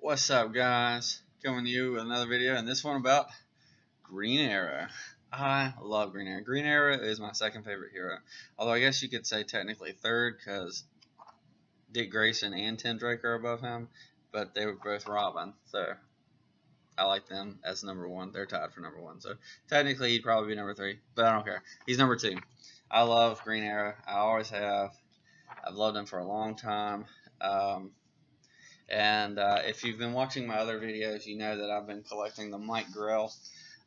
What's up, guys? Coming to you with another video, and this one about Green Arrow. I love Green Arrow. Green Arrow is my second favorite hero. Although I guess you could say technically third, because Dick Grayson and Tim Drake are above him, but they were both Robin, so I like them as number one. They're tied for number one, so technically he'd probably be number three, but I don't care. He's number two. I love Green Arrow. I always have. I've loved him for a long time. And if you've been watching my other videos, you know that I've been collecting the Mike Grell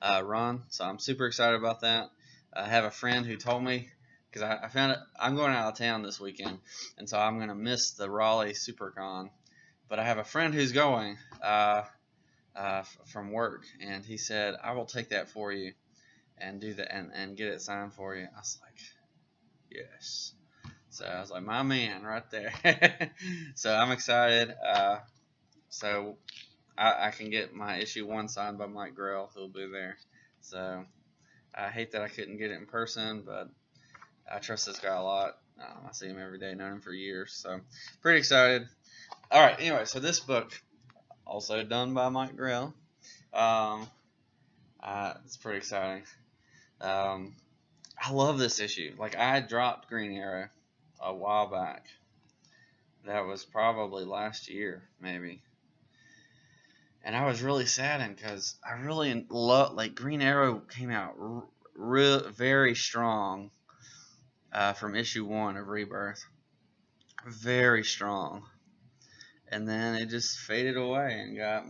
run, so I'm super excited about that. I have a friend who told me, because I found it, I'm going out of town this weekend, and so I'm going to miss the Raleigh SuperCon, but I have a friend who's going from work, and he said, I will take that for you and do that and get it signed for you. I was like, yes. So I was like, my man right there. So I'm excited. So I can get my issue 1 signed by Mike Grell, who'll be there. So I hate that I couldn't get it in person, but I trust this guy a lot. I see him every day, known him for years. So pretty excited. All right, anyway, so this book, also done by Mike Grell. It's pretty exciting. I love this issue. Like, I dropped Green Arrow a while back. That was probably last year, maybe. And I was really saddened because I really love, like, Green Arrow came out very strong from issue 1 of Rebirth. Very strong. And then it just faded away and got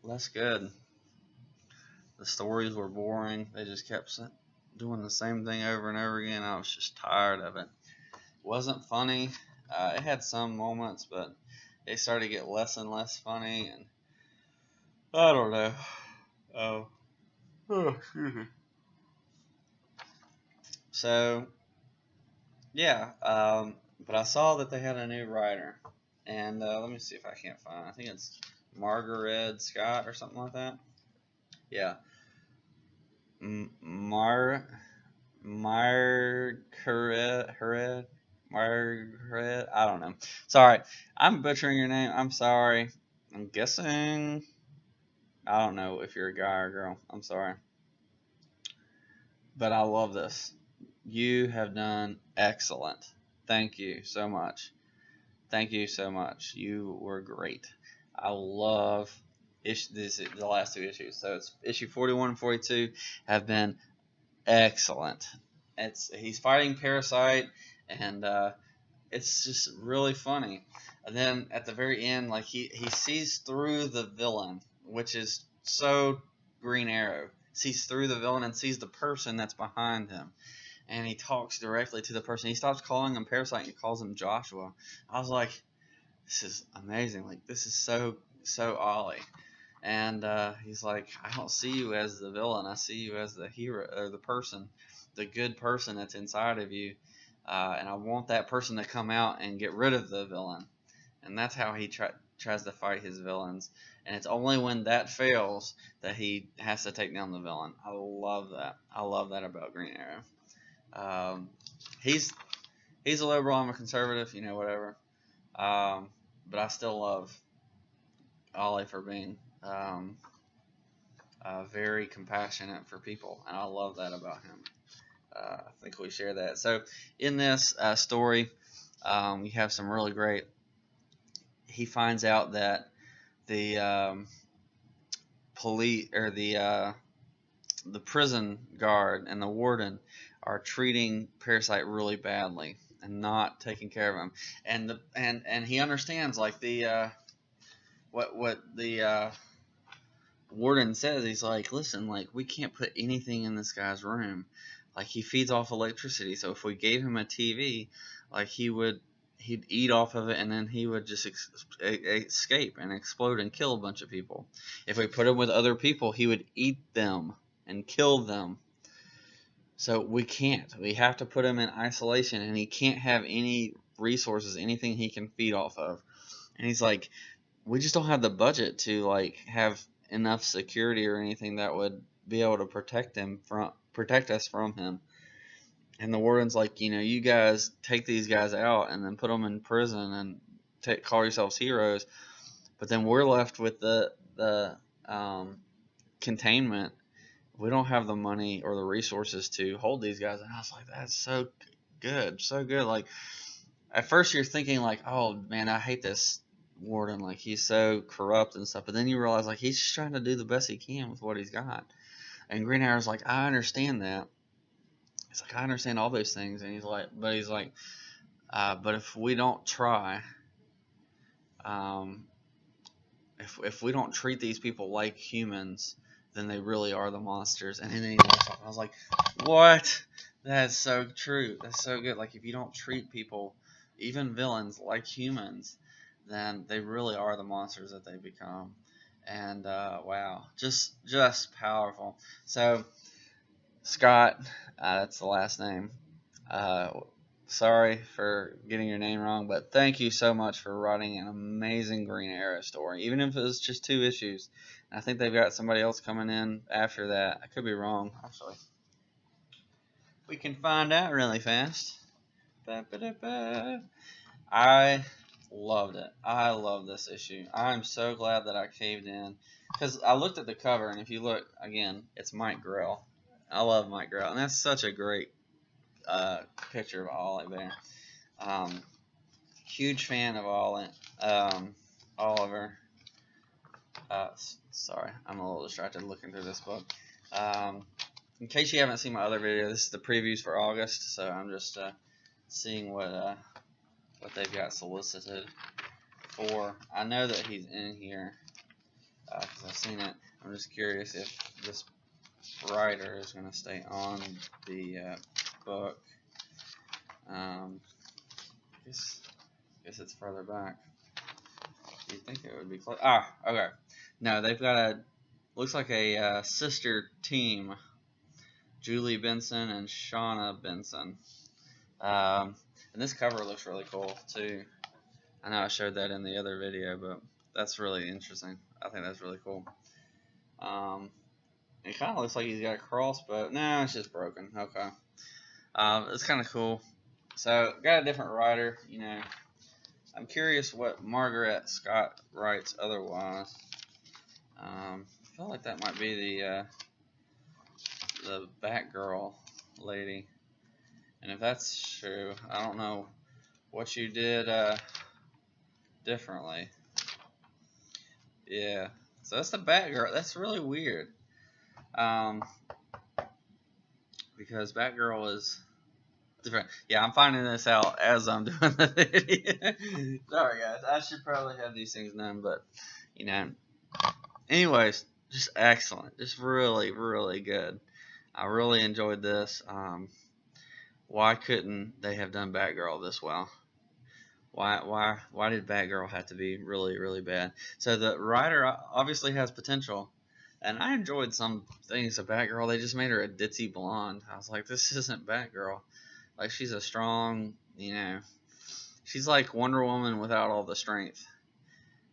less good. The stories were boring. They just kept doing the same thing over and over again. I was just tired of it. It wasn't funny. It had some moments, but it started to get less and less funny, and I don't know. Oh, excuse me. So, yeah, but I saw that they had a new writer, and let me see if I can't find it. I think it's Margaret Scott or something like that. Yeah. Margaret, I don't know. Sorry, I'm butchering your name. I'm sorry. I'm guessing. I don't know if you're a guy or a girl. I'm sorry. But I love this. You have done excellent. Thank you so much. Thank you so much. You were great. I love the last 2 issues. So it's issue 41 and 42 have been excellent. He's fighting Parasite, and it's just really funny. And then at the very end, like he sees through the villain, which is so Green Arrow. Sees through the villain and sees the person that's behind him, and he talks directly to the person. He stops calling him Parasite and he calls him Joshua. I was like, this is amazing. Like, this is so Ollie. And he's like, I don't see you as the villain. I see you as the hero, or the person, the good person that's inside of you. And I want that person to come out and get rid of the villain. And that's how he tries to fight his villains. And it's only when that fails that he has to take down the villain. I love that. I love that about Green Arrow. He's a liberal. I'm a conservative. Whatever. But I still love Ollie for being very compassionate for people, and I love that about him. I think we share that. So in this story, you have some really great. He finds out that the police, or the prison guard and the warden are treating Parasite really badly and not taking care of him, and he understands, like, the what the warden says. He's like, listen, like, we can't put anything in this guy's room. Like, he feeds off electricity, so if we gave him a TV, like, he'd eat off of it, and then he would just escape and explode and kill a bunch of people. If we put him with other people, he would eat them and kill them. So we can't. We have to put him in isolation, and he can't have any resources, anything he can feed off of. And he's like, we just don't have the budget to, like, have enough security or anything that would be able to protect us from him. And the warden's like, you guys take these guys out and then put them in prison and call yourselves heroes, but then we're left with the containment. We don't have the money or the resources to hold these guys. And I was like, that's so good, so good. Like, at first you're thinking like, oh man, I hate this warden. Like, he's so corrupt and stuff. But then you realize like he's just trying to do the best he can with what he's got. And Green Arrow's like, I understand that. He's like, I understand all those things. And he's like, but if we don't try, if we don't treat these people like humans, then they really are the monsters. And then I was like, what? That's so true. That's so good. Like, if you don't treat people, even villains, like humans, then they really are the monsters that they become. And wow, just powerful. So Scott, that's the last name. Sorry for getting your name wrong, but thank you so much for writing an amazing Green Arrow story, even if it was just 2 issues. And I think they've got somebody else coming in after that. I could be wrong, actually. We can find out really fast. I loved it. I love this issue. I'm so glad that I caved in, because I looked at the cover, and if you look again, it's Mike Grell. I love Mike Grell, and that's such a great picture of Ollie there. Huge fan of Oliver. Sorry, I'm a little distracted looking through this book. In case you haven't seen my other video, this is the previews for August, so I'm just seeing what they've got solicited for. I know that he's in here because I've seen it. I'm just curious if this writer is going to stay on the book. Guess it's further back. You'd think it would be close. Ah, okay. No, they've got looks like a sister team. Julie Benson and Shauna Benson. And this cover looks really cool too. I know I showed that in the other video, but that's really interesting. I think that's really cool. It kind of looks like he's got a cross, but no, it's just broken. Okay. It's kind of cool. So, got a different writer, you know. I'm curious what Margaret Scott writes otherwise. I feel like that might be the Batgirl lady. And if that's true, I don't know what you did differently. Yeah. So that's the Batgirl. That's really weird. Because Batgirl is different. Yeah, I'm finding this out as I'm doing the video. Sorry, guys. I should probably have these things known, but, you know. Anyways, just excellent. Just really, really good. I really enjoyed this. Why couldn't they have done Batgirl this well? Why did Batgirl have to be really, really bad? So the writer obviously has potential. And I enjoyed some things of Batgirl. They just made her a ditzy blonde. I was like, this isn't Batgirl. Like, she's a strong, you know, she's like Wonder Woman without all the strength.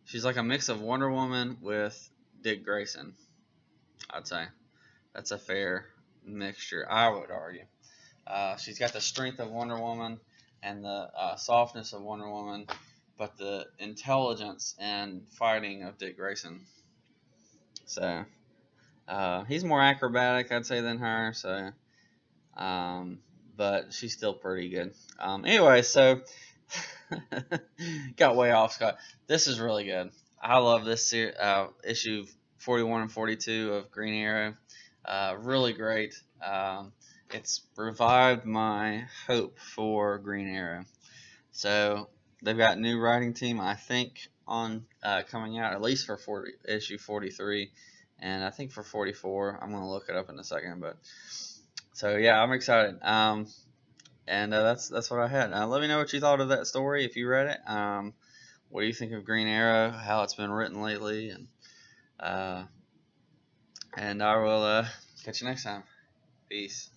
She's like a mix of Wonder Woman with Dick Grayson, I'd say. That's a fair mixture, I would argue. She's got the strength of Wonder Woman and the softness of Wonder Woman, but the intelligence and fighting of Dick Grayson. So, he's more acrobatic, I'd say, than her. So, but she's still pretty good. Anyway, so got way off, Scott. This is really good. I love this issue 41 and 42 of Green Arrow. Really great. It's revived my hope for Green Arrow. So they've got a new writing team, I think, on coming out at least for issue 43. And I think for 44, I'm going to look it up in a second. But so yeah, I'm excited. And that's what I had. Let me know what you thought of that story if you read it. What do you think of Green Arrow? How it's been written lately? And I will catch you next time. Peace.